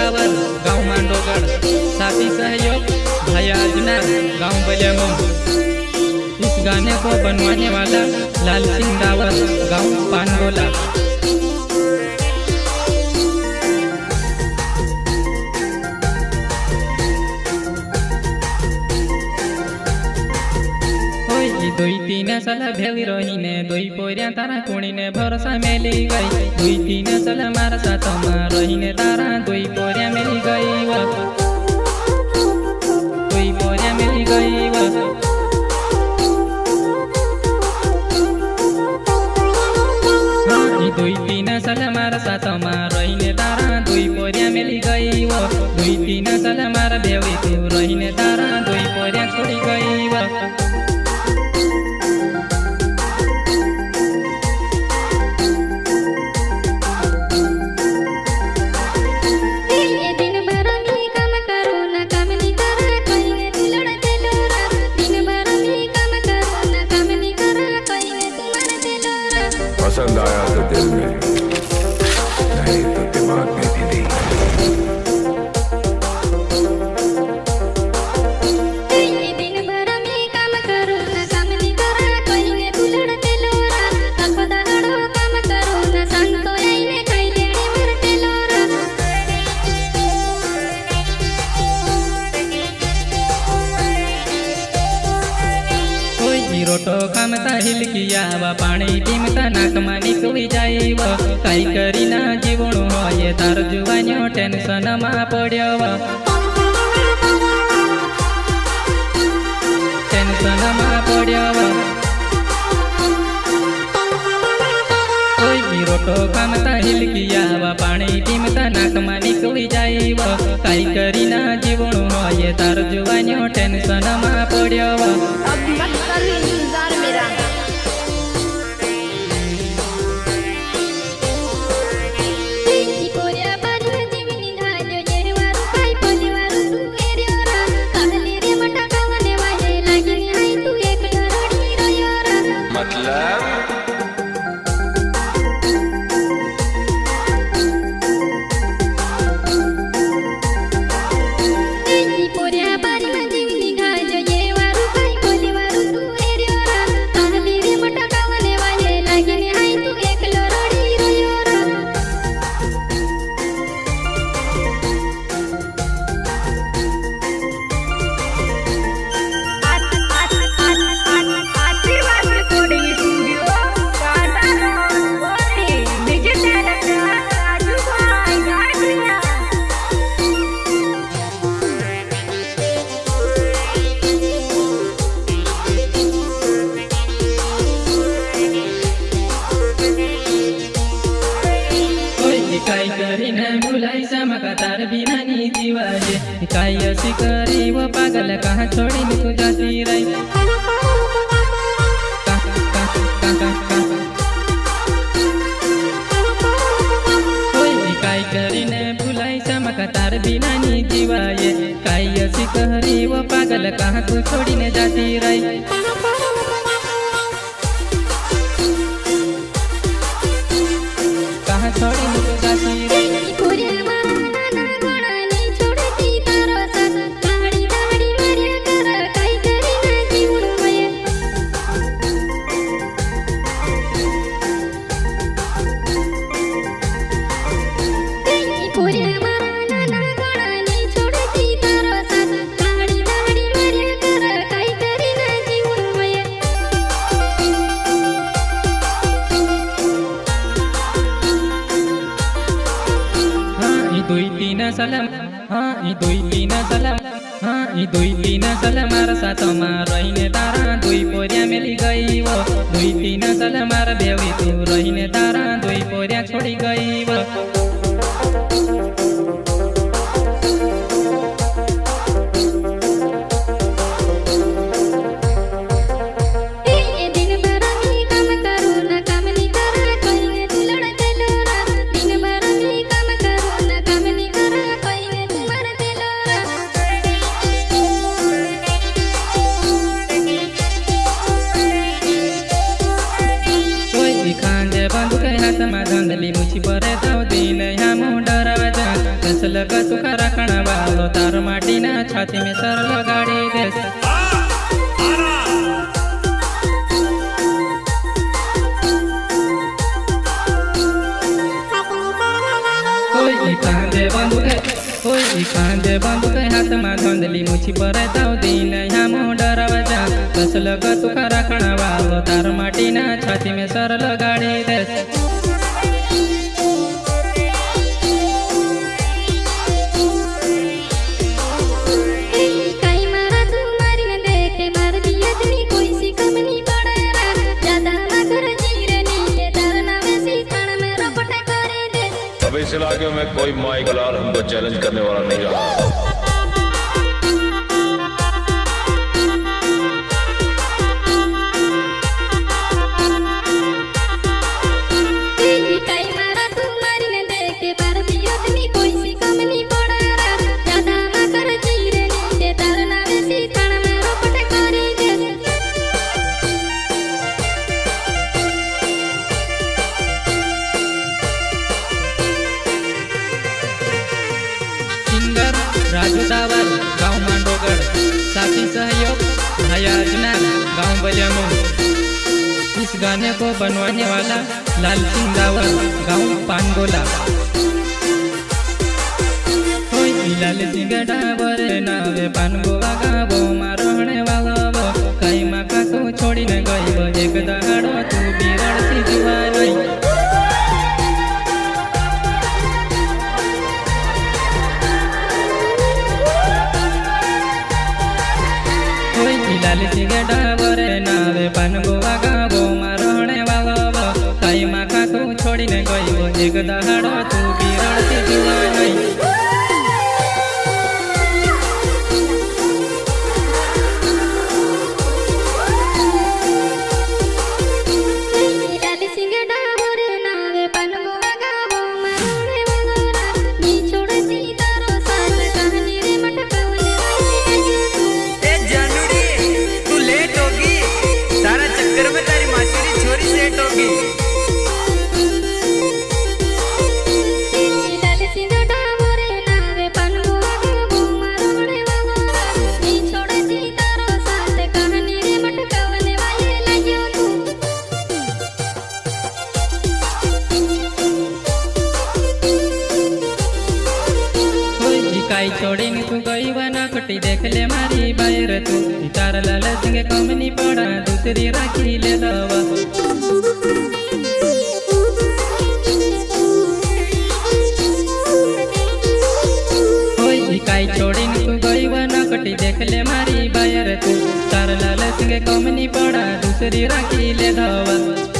डावर गाँव मांडोगढ़। साथी सहयोग भाई अजनार गाँव बलियामो। इस गाने को बनवाने वाला लाल सिंह डावर गाँव पानगोला। दुई तीन साल भेली रहीने दुई पोरिया तारा कुणीने भरोसा मेली गई। दुई तीन साल मारा साथमा रहीने तारा दुई पोरिया मेली गई। दुई पोरिया मेली गई। दुई तीन साल मारा साथमा रहीने तारा दुई पोरिया मेली गई। दुई तीन साल मारा भेवी तू रहीने तारा दुई पोरिया छोड़ी गई। पसंद आया तो दिल में, नहीं तो दिमाग में भी नहीं। रोटो खामता हिलकिया व पानी टीमता नाकमा निकली जाइव। काई करी ना जीवणु होये तार जुवान्यो टेंशन मा पड्यो। टेंशन मा पड्यो। रोटो खामता हिलकिया व पानी टीमता नाकमा निकली जाइव। काई करी ना जीवणु होये तार जुवान्यो टेंशन मा पड्यो। काई करी न भुलाई समका तार बिना नी जीवाजे। काई असी करी वो पागल कहाँ छोड़ी नी तू जाती रही। काई करी न भुलाई समका तार बिना नी जीवाजे। काई असी करी वो पागल कहाँ तू छोड़ी ने जाती रही। कहाँ छोड़ी नी तू जाती रही। दुई तीन साल मारा साथमा रहीने तारा दुई पोरिया मेली गई। दुई तीन साल मारा भेवी तू रहीने तारा दुई पोरिया छोड़ी गई। हाथ में धंधली मुझी पर दिन हम डरवा जा। तसल का सुखा रखना वालो तार माटी ना छाती में सर लगाड़ी देस। कोई कांदे बंदूक हाथ में धंधली मुछी पर दिन यहाँ डरावा जा तसल का सुखा रखना वालो तार माटी ना छाती में सर लगाड़ी देस। अब इस इलाके में कोई माइक लाल हमको चैलेंज करने वाला नहीं रहा। राजू दावर गांव मांडोगढ़, साथी सहयोग भाई अजनार गांव बलियामो। इस गाने को बनवाने वाला लाल सिंह दावर गांव पानगोला। लाल सिंह दावर नावे पानगोला गावो मारहणे वालो कई माका तू छोड़ी न गई एक दहाड़ो तू बिरड़ सी जुआ नहीं। लाल सिंह डावर नावे पानगोवा गावो मारहणे वालो कई माखा तू छोड़ी न गई एक दहाड़ो तू बिरड़ सी जुआ नहीं। काई छोड़ी तू गई बना खटी देख ले मारी बाहर तू तार लाल सिंह कमनी पड़ा दूसरी राखी ले दवा। काई छोड़ी तू गई बना खटी देख ले मारी बाहर तू तार लाल सिंह कमनी पड़ा दूसरी राखी ले दवा।